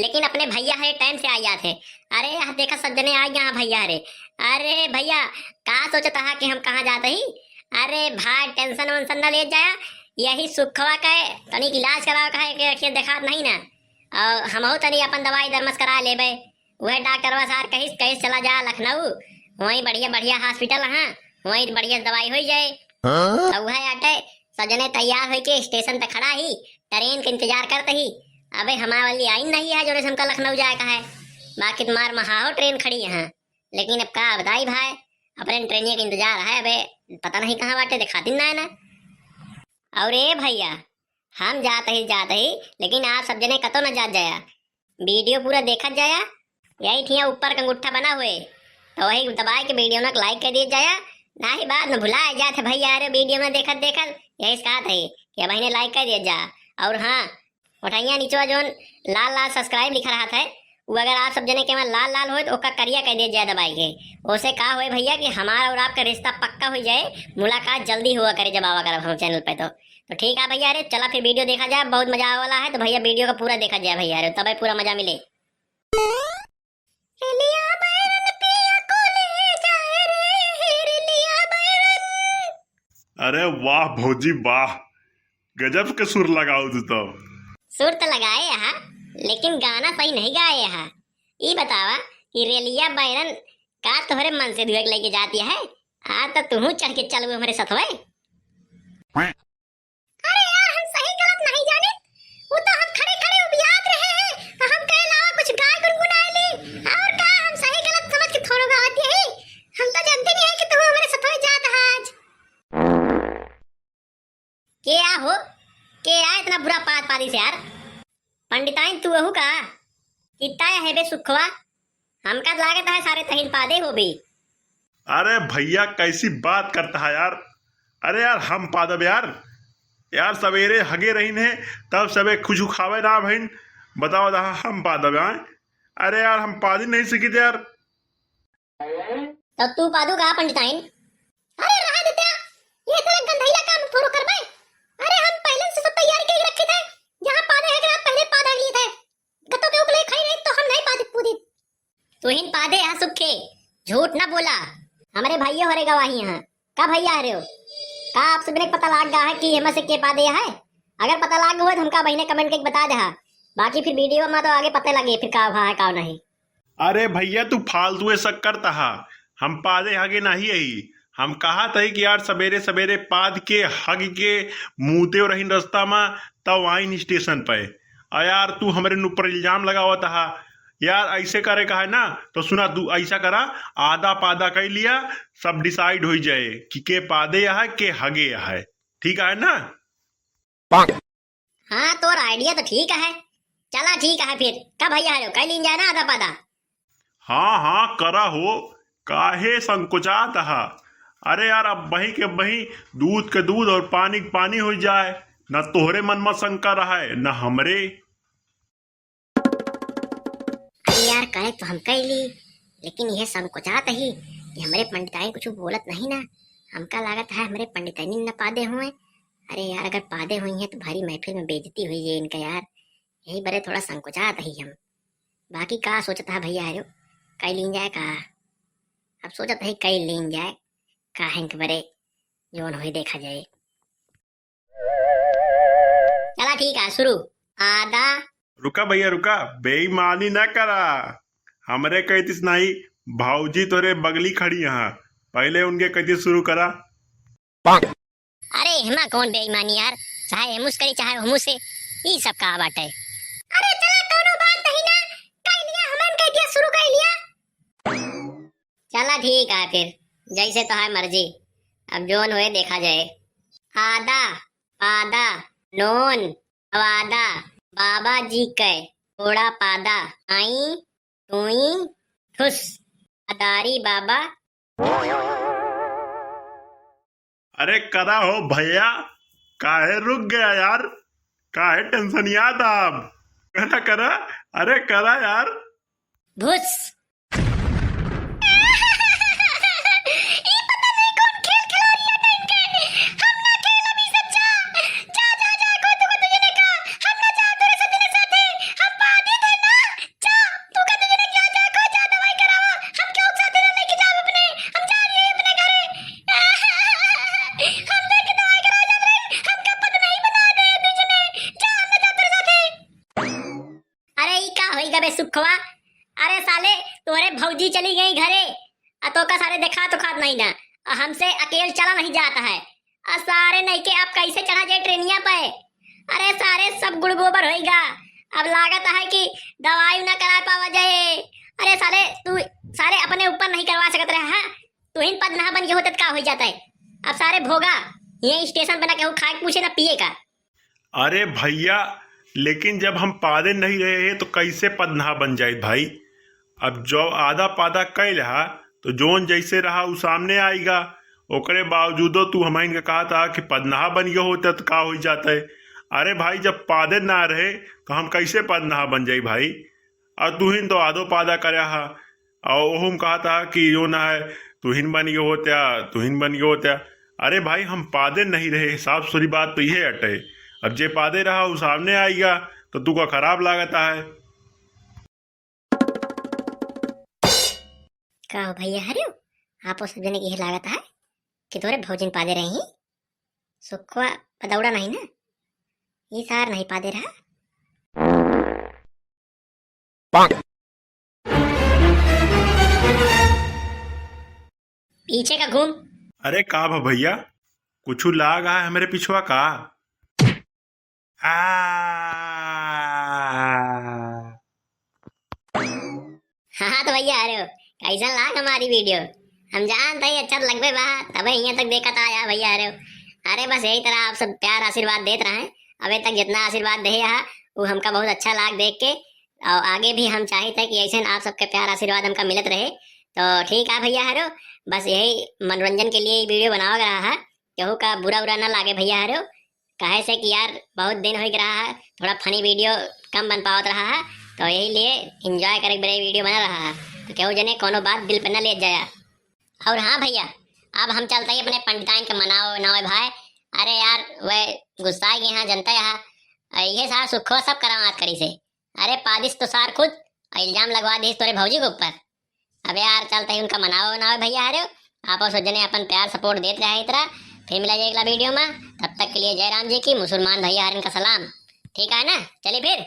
लेकिन अपने भैया हरे टाइम से आया थे। अरे यहाँ देखा सज्जने आ यहाँ भैया हरे। अरे भैया कहा सोचता है कि हम कहाँ जाते ही। अरे भाई टेंशन वेंशन न ले जाया, यही सुखवा का है तनिक इलाज कराओ का है कि देखा नहीं ना। और हम तनी अपन दवाई दरमस करा लेबे। वह डॉक्टर सार कहीं कहीं चला जा लखनऊ, वहीं बढ़िया बढ़िया हॉस्पिटल हाँ, वहीं बढ़िया दवाई हो जाए। तो वह आटे सजने तैयार होके स्टेशन पे खड़ा ही ट्रेन का इंतजार करते ही। अबे हमारे वाली आई नहीं है जो हमका लखनऊ जाए का है। बाकी तुम्हार महाओ ट्रेन खड़ी है, लेकिन अब का बताई भाई अपने ट्रेन का इंतजार है। अबे पता नहीं कहाँ बाटे दिखाती ना है ना। और ए भैया हम जाते ही लेकिन आप सब जने कतो न जात जाया, वीडियो पूरा देखत जाया। यही ठिया ऊपर का अंगूठा बना हुए तो वही दबाए के वीडियो में लाइक कर दिया जाया। ना ही बात न भुलाए जाते भैया। अरे वीडियो में देखत देखत यही कहा थे कि भाई ने लाइक कर दिया जा। और हाँ उठाइया नीचे जो लाल लाल सब्सक्राइब लिखा रहा था वो अगर आप सब जने के वहाँ लाल लाल हो तो ओका करिया कह दिया जाए दबाई के। उसे कहा हुए भैया कि हमारा और आपका रिश्ता पक्का हो जाए, मुलाकात जल्दी हुआ करे जब आवा कर हम चैनल पे। तो ठीक है भैया। अरे चला फिर वीडियो देखा जाए, बहुत मजा आने वाला है। तो भैया वीडियो का पूरा देखा जाए भैया, अरे तब पूरा मजा मिले। अरे वाह भौजी वाह, गजब के सुर लगाओ तू तो। सुर तो लगाए यहाँ, लेकिन गाना सही नहीं गाए यहाँ। ये बतावा कि रेलिया बैरन का तुम्हारे मन से दुआ लेके जाती है। आज तो तुम चढ़ के चल हमारे साथ हुए। अरे यार हम सही गलत नहीं जाने, वो तो हम खड़े खड़े उबियात रहे हैं तो हम कहे लावा कुछ गाय गुनगुनाए ली। और का हम सही गलत समझ के थोड़ा गाती है। हम तो जानते नहीं है कि तुम हमारे साथ हुए जात आज। क्या हो क्या इतना बुरा पात पादी से यार। पंडिताइन तू अहू का कितना है बे सुखवा, हमका लागत है सारे तहिन पादे हो भी। अरे भैया कैसी बात करता है यार। अरे यार हम पादब यार, यार सवेरे हगे रहीन है तब सबे खुश खावे ना बहन। बताओ दा हम पादब यार। अरे यार हम पादी नहीं सीखी थे यार। तब तू पादू का पंडिताइन। अरे रहा देते ये तेरा गंधैया काम थोड़ो करबे। अरे हम पहले से सब तैयार के रखे थे, जहां पादे है कि पहले पादा लिए थे। गतो के ऊपर खड़ी रही तो हम नहीं पादी पूरी। तू हिन पादे है सुखे, झूठ ना बोला। हमारे भाइयों हरे गवाही हैं का भैया हरे हो का आप सबने पता लाग गया है कि हम से के पादे है। अगर पता लाग गया तो हमका भाई ने कमेंट करके बता दे। बाकी फिर वीडियो में तो आगे पता लगे फिर का है का नहीं। अरे भैया तू फालतू ऐसा करता है, हम पादे हगे नहीं यही। हम कहा था कि यार सवेरे सवेरे पाद के हग के मुँहते रही रास्ता में तब आई स्टेशन पे। और यार तू हमारे ऊपर इल्जाम लगावा था यार। ऐसे करे का है ना तो सुना तू ऐसा करा, आधा पादा कर लिया सब डिसाइड हो जाए कि के पादे है के हगे है। ठीक है ना। हाँ तो आइडिया तो ठीक है। चला ठीक है फिर का भैया हरे कल लीन जाए ना आधा पादा। हाँ हाँ करा हो, काहे संकोचात है। अरे यार अब वही के वही दूध के दूध और पानी के पानी हो जाए। न तोहरे मन में शंका रहा है न हमरे। यार करे तो हम कह ली, लेकिन यह संकोचात ही कि हमारे पंडिताई कुछ बोलत नहीं ना। हमका लागत है हमारे पंडिताई न पादे हुए। अरे यार अगर पादे हुई हैं तो भारी महफिल में बेइज्जती हुई है इनका यार। यही बड़े थोड़ा संकोचात ही हम। बाकी का सोचता है भैया हरो कई लीन जाए का। अब सोचता है कई लीन जाए का है कि बड़े जोन हुई देखा जाए। चला ठीक है शुरू। आधा रुका भैया रुका, बेईमानी ना करा। हमरे कहतीस नहीं, भाऊजी तोरे बगली खड़ी यहाँ, पहले उनके कहती शुरू करा। अरे हिमा कौन बेईमानी यार, चाहे हमूस करी चाहे हमूस से ये सब का बात है। अरे चला दोनों बात नहीं ना कह लिया, हमन कह दिया शुरू कर लिया। चला ठीक है फिर जैसे तो है मर्जी, अब जोन हुए देखा जाए। आधा पादा नोन वादा बाबा जी के थोड़ा पादा आई तुई ठुस अदारी बाबा। अरे करा हो भैया, काहे रुक गया यार, काहे टेंशन याद आप। करा करा, अरे करा यार। भुस का होई गबे सुखवा। अरे साले तोरे भौजी चली गई घरे तो का सारे देखा तो खात नहीं ना हमसे अकेले चला नहीं जाता है। सारे नहीं के अब कैसे चढ़ा जाए ट्रेनिया पे। अरे सारे सब गुड़ गोबर होएगा। अब लागत है कि दवाई ना करा पावा जाए। अरे साले तू सारे अपने ऊपर नहीं करवा सकत रहा है। तू ही पद ना बन के होते का हो जाता है। अब सारे भोगा ये स्टेशन बना के खाए पूछे ना पिए का। अरे भैया लेकिन जब हम पादे नहीं रहे हैं तो कैसे पदनहा बन जाए भाई। अब जो आधा पादा कैल हा तो जोन जैसे रहा वो सामने आएगा। ओकरे बावजूदो तू हमाइन के कहा था कि पदनहा बन गया होता तो का हो जाता है। अरे भाई जब पादे ना रहे तो हम कैसे पदनहा बन जाई भाई। और तू ही तो आधो पादा करया हा और ओहम कहा था कि यो ना है तू ही बन गया होत्या तू ही बन गया होत्या। अरे भाई हम पादे नहीं रहे साफ सुथरी बात तो ये अटे। अब जे पादे रहा वो सामने आएगा तो तू का खराब लागता है। का भैया हरे आपो सब जने की लागत है कि तोरे भोजन पादे रही सुखवा पदौड़ा नहीं ना ये सार नहीं पादे रहा। पीछे का घूम। अरे का भा भैया कुछ लाग है हमारे पिछवा का। हाँ तो भैया अरे कैसा लाग हमारी वीडियो। हम जानते हैं अच्छा लगवे बा तबे यहाँ तक देखा था यार भैया अरे बस यही तरह आप सब प्यार आशीर्वाद देते रहे। अबे तक जितना आशीर्वाद दे वो हमका बहुत अच्छा लाग देख के और आगे भी हम चाहते कि ऐसे आप सबके प्यार आशीर्वाद हमका मिलत रहे। तो ठीक है भैया बस यही मनोरंजन के लिए वीडियो बनावा रहा है। केहू का बुरा उरा ना लागे भैया कहे से कि यार बहुत दिन हो रहा है थोड़ा फनी वीडियो कम बन पावत रहा है तो यही लिए एंजॉय करे बड़े वीडियो बना रहा है। तो केहू जने कोनो बात दिल पर न ले जाया। और हाँ भैया अब हम चलते ही अपने पंडिताइन के मनाओ नवे भाई। अरे यार वह गुस्सा यहाँ जनता यहाँ ये सारा सुखो सब करामात करी से। अरे पादिश तो सार खुद इल्जाम लगवा दी तोरे भौजी के ऊपर। अब यार चलते ही उनका मनाओ नवे भैया आप सज्जने अपन प्यार सपोर्ट देते रहे इतना। फिर मिला जाए अगला वीडियो में तब तक के लिए जय राम जी की मुसलमान भैया का सलाम। ठीक है ना चलिए फिर।